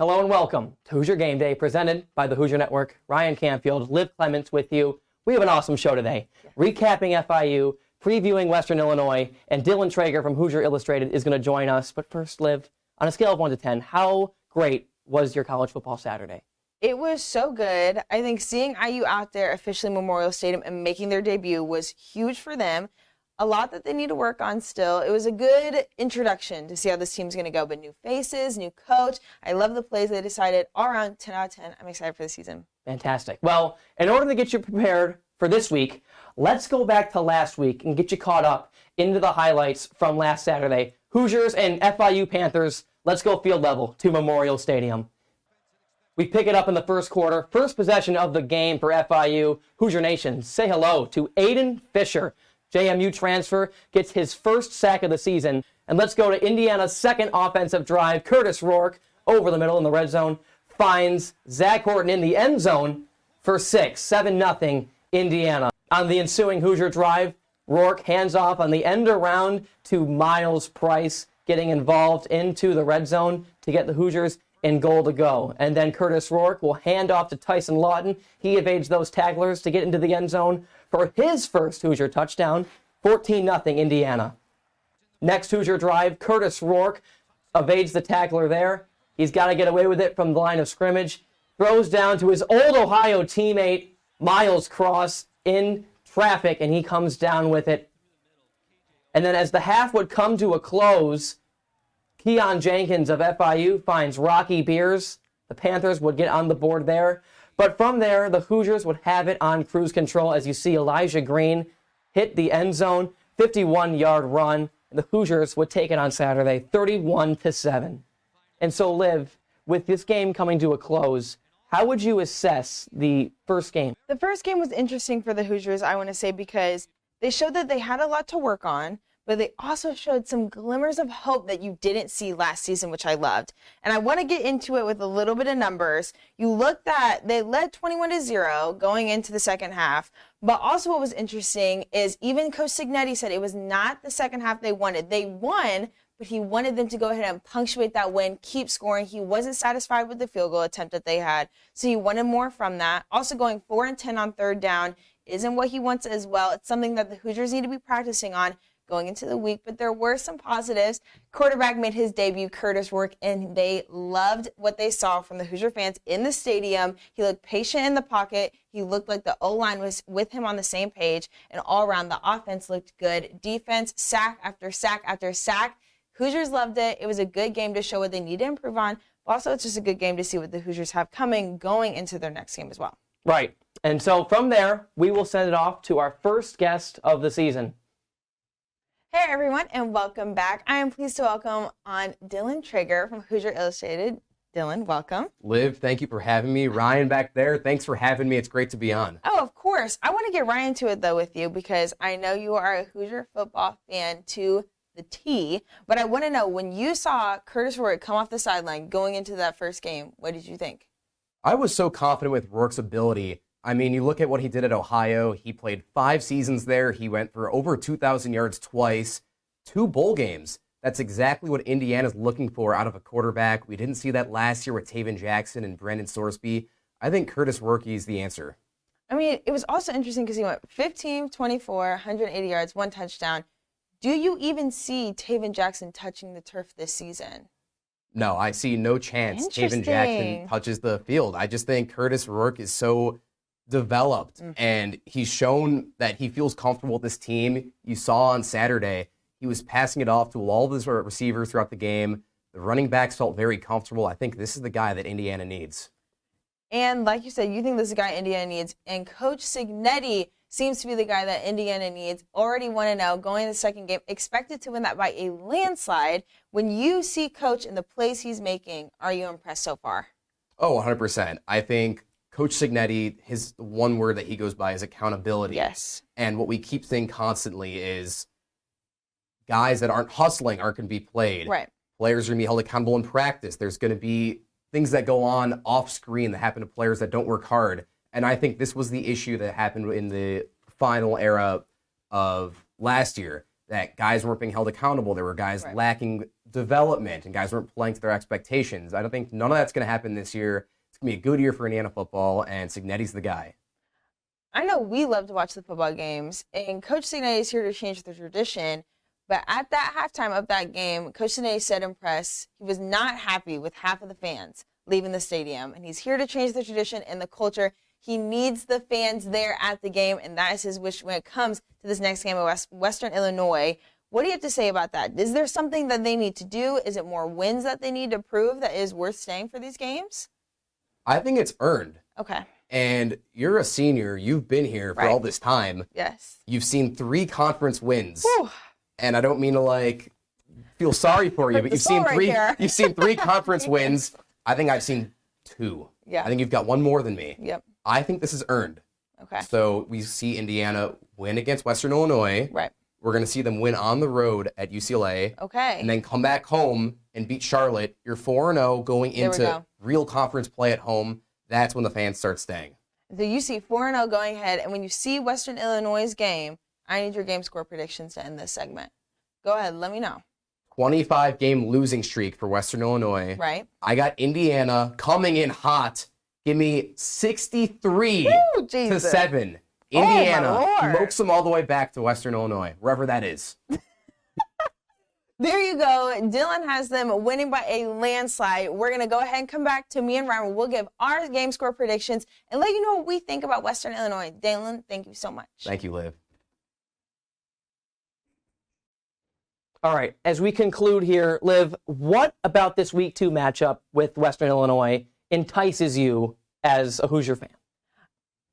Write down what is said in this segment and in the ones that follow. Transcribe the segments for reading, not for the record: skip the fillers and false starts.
Hello and welcome to Hoosier Game Day, presented by the Hoosier Network. Ryan Canfield, Liv Clements with you. We have an awesome show today. Recapping FIU, previewing Western Illinois, and Dylan Traeger from Hoosier Illustrated is going to join us. But first, Liv, on a scale of 1 to 10, how great was your college football Saturday? It was so good. I think seeing IU out there officially Memorial Stadium and making their debut was huge for them. A lot that they need to work on still. It was a good introduction to see how this team's going to go. But new faces, new coach. I love the plays they decided. All around 10 out of 10. I'm excited for the season. Fantastic. Well, in order to get you prepared for this week, let's go back to last week and get you caught up into the highlights from last Saturday. Hoosiers and FIU Panthers, let's go field level to Memorial Stadium. We pick it up in the first quarter. First possession of the game for FIU. Hoosier Nation, say hello to Aiden Fisher. JMU transfer gets his first sack of the season. And let's go to Indiana's second offensive drive. Kurtis Rourke over the middle in the red zone finds Zach Horton in the end zone for 6, 7-0 Indiana. On the ensuing Hoosier drive, Rourke hands off on the end around to Miles Price, getting involved into the red zone to get the Hoosiers in goal to go. And then Kurtis Rourke will hand off to Tyson Lawton. He evades those tacklers to get into the end zone for his first Hoosier touchdown, 14-0 Indiana. Next Hoosier drive, Kurtis Rourke evades the tackler there. He's got to get away with it from the line of scrimmage. Throws down to his old Ohio teammate, Miles Cross, in traffic, and he comes down with it. And then as the half would come to a close, Keon Jenkins of FIU finds Rocky Beers. The Panthers would get on the board there. But from there, the Hoosiers would have it on cruise control as you see Elijah Green hit the end zone, 51-yard run. And the Hoosiers would take it on Saturday, 31-7. And so, Liv, with this game coming to a close, how would you assess the first game? The first game was interesting for the Hoosiers, I want to say, because they showed that they had a lot to work on, but they also showed some glimmers of hope that you didn't see last season, which I loved. And I want to get into it with a little bit of numbers. You looked at, they led 21-0 going into the second half, but also what was interesting is even Coach Signetti said it was not the second half they wanted. They won, but he wanted them to go ahead and punctuate that win, keep scoring. He wasn't satisfied with the field goal attempt that they had, so he wanted more from that. Also going 4 and 10 on third down isn't what he wants as well. It's something that the Hoosiers need to be practicing on going into the week, but there were some positives. Quarterback made his debut, Kurtis Rourke, and they loved what they saw from the Hoosier fans in the stadium. He looked patient in the pocket. He looked like the O-line was with him on the same page, and all around the offense looked good. Defense, sack after sack after sack. Hoosiers loved it. It was a good game to show what they need to improve on. Also, it's just a good game to see what the Hoosiers have coming going into their next game as well. Right. And so from there, we will send it off to our first guest of the season. Hey everyone, and welcome back. I am pleased to welcome on Dylan Traeger from Hoosier Illustrated. Dylan, welcome. Liv, thank you for having me. Ryan back there, thanks for having me. It's great to be on. Oh, of course. I want to get right into it, though, with you because I know you are a Hoosier football fan to the T, but I want to know, when you saw Kurtis Rourke come off the sideline going into that first game, what did you think? I was so confident with Rourke's ability. I mean, you look at what he did at Ohio. He played 5 seasons there. He went for over 2,000 yards twice, 2 bowl games. That's exactly what Indiana's looking for out of a quarterback. We didn't see that last year with Taven Jackson and Brandon Sorsby. I think Kurtis Rourke is the answer. I mean, it was also interesting because he went 15, 24, 180 yards, 1 touchdown. Do you even see Taven Jackson touching the turf this season? No, I see no chance Taven Jackson touches the field. I just think Kurtis Rourke is so developed, and he's shown that he feels comfortable with this team. You saw on Saturday, he was passing it off to all of his receivers throughout the game. The running backs felt very comfortable. I think this is the guy that Indiana needs. And like you said, you think this is the guy Indiana needs, and Coach Signetti seems to be the guy that Indiana needs. Already 1-0, going to the second game, expected to win that by a landslide. When you see Coach and the plays he's making, are you impressed so far? Oh, 100%. I think Coach Signetti, his one word that he goes by is accountability. Yes. And what we keep saying constantly is guys that aren't hustling aren't going to be played. Right. Players are going to be held accountable in practice. There's going to be things that go on off screen that happen to players that don't work hard. And I think this was the issue that happened in the final era of last year, that guys weren't being held accountable. There were guys lacking development and guys weren't playing to their expectations. I don't think none of that's going to happen this year. It's going to be a good year for Indiana football, and Cignetti's the guy. I know we love to watch the football games, and Coach Signetti is here to change the tradition. But at that halftime of that game, Coach Signetti said in press he was not happy with half of the fans leaving the stadium, and he's here to change the tradition and the culture. He needs the fans there at the game, and that is his wish when it comes to this next game of Western Illinois. What do you have to say about that? Is there something that they need to do? Is it more wins that they need to prove that is worth staying for these games? I think it's earned. Okay. And you're a senior. You've been here for all this time. Yes. You've seen 3 conference wins. Whew. And I don't mean to feel sorry for you, but you've seen 3 conference wins. I think I've seen 2. Yeah. I think you've got 1 more than me. Yep. I think this is earned. Okay. So we see Indiana win against Western Illinois. Right. We're going to see them win on the road at UCLA. Okay. And then come back home and beat Charlotte. You're 4-0 going into real conference play at home. That's when the fans start staying. So you see 4-0 going ahead, and when you see Western Illinois' game, I need your game score predictions to end this segment. Go ahead, let me know. 25-game losing streak for Western Illinois. Right. I got Indiana coming in hot. Give me 63 to 7. Indiana smokes them all the way back to Western Illinois, wherever that is. There you go. Dylan has them winning by a landslide. We're going to go ahead and come back to me and Ryan. We'll give our game score predictions and let you know what we think about Western Illinois. Dylan, thank you so much. Thank you, Liv. All right, as we conclude here, Liv, what about this Week 2 matchup with Western Illinois entices you as a Hoosier fan?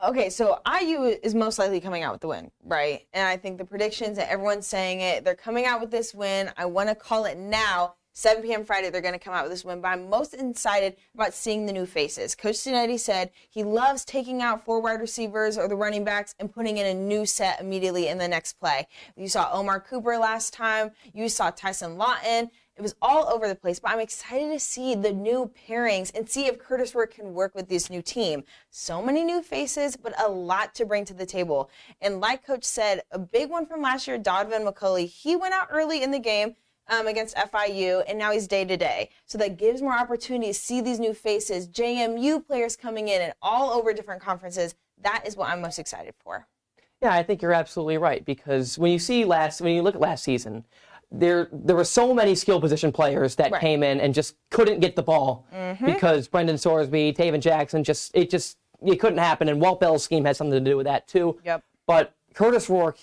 Okay, so IU is most likely coming out with the win, right? And I think the predictions and everyone's saying it, they're coming out with this win. I want to call it now. 7 p.m. Friday, they're going to come out with this win. But I'm most excited about seeing the new faces. Coach Cincinnati said he loves taking out 4 wide receivers or the running backs and putting in a new set immediately in the next play. You saw Omar Cooper last time. You saw Tyson Lawton. It was all over the place, but I'm excited to see the new pairings and see if Kurtis Rourke can work with this new team. So many new faces, but a lot to bring to the table. And like Coach said, a big one from last year, Donovan McCulley, he went out early in the game against FIU, and now he's day-to-day. So that gives more opportunity to see these new faces, JMU players coming in and all over different conferences. That is what I'm most excited for. Yeah, I think you're absolutely right, because when you look at last season, there were so many skill position players that came in and just couldn't get the ball because Brendan Sorsby, Taven Jackson, it couldn't happen. And Walt Bell's scheme had something to do with that too. Yep. But Kurtis Rourke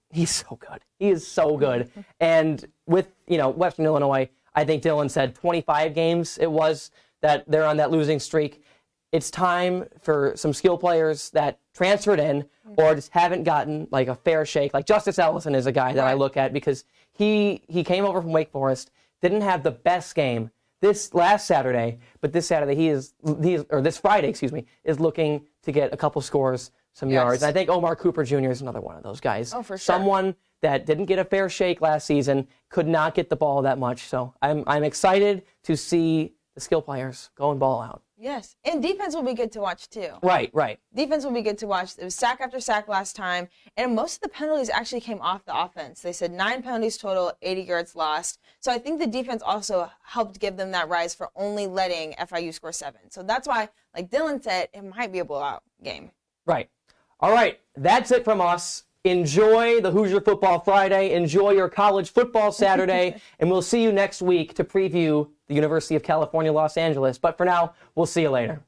he's so good. He is so good. And with, Western Illinois, I think Dylan said 25 games it was that they're on that losing streak. It's time for some skill players that transferred in or just haven't gotten like a fair shake. Like Justice Ellison is a guy that I look at because he came over from Wake Forest, didn't have the best game this last Saturday, but this Saturday this Friday, is looking to get a couple scores, some yards. And I think Omar Cooper Jr. is another one of those guys. Oh, for sure. Someone that didn't get a fair shake last season, could not get the ball that much. So I'm excited to see the skill players go and ball out. Yes, and defense will be good to watch too. Right. Defense will be good to watch. It was sack after sack last time, and most of the penalties actually came off the offense. They said 9 penalties total, 80 yards lost. So I think the defense also helped give them that rise for only letting FIU score 7. So that's why, like Dylan said, it might be a blowout game. Right. All right, that's it from us. Enjoy the Hoosier Football Friday. Enjoy your college football Saturday. And we'll see you next week to preview the University of California, Los Angeles. But for now, we'll see you later.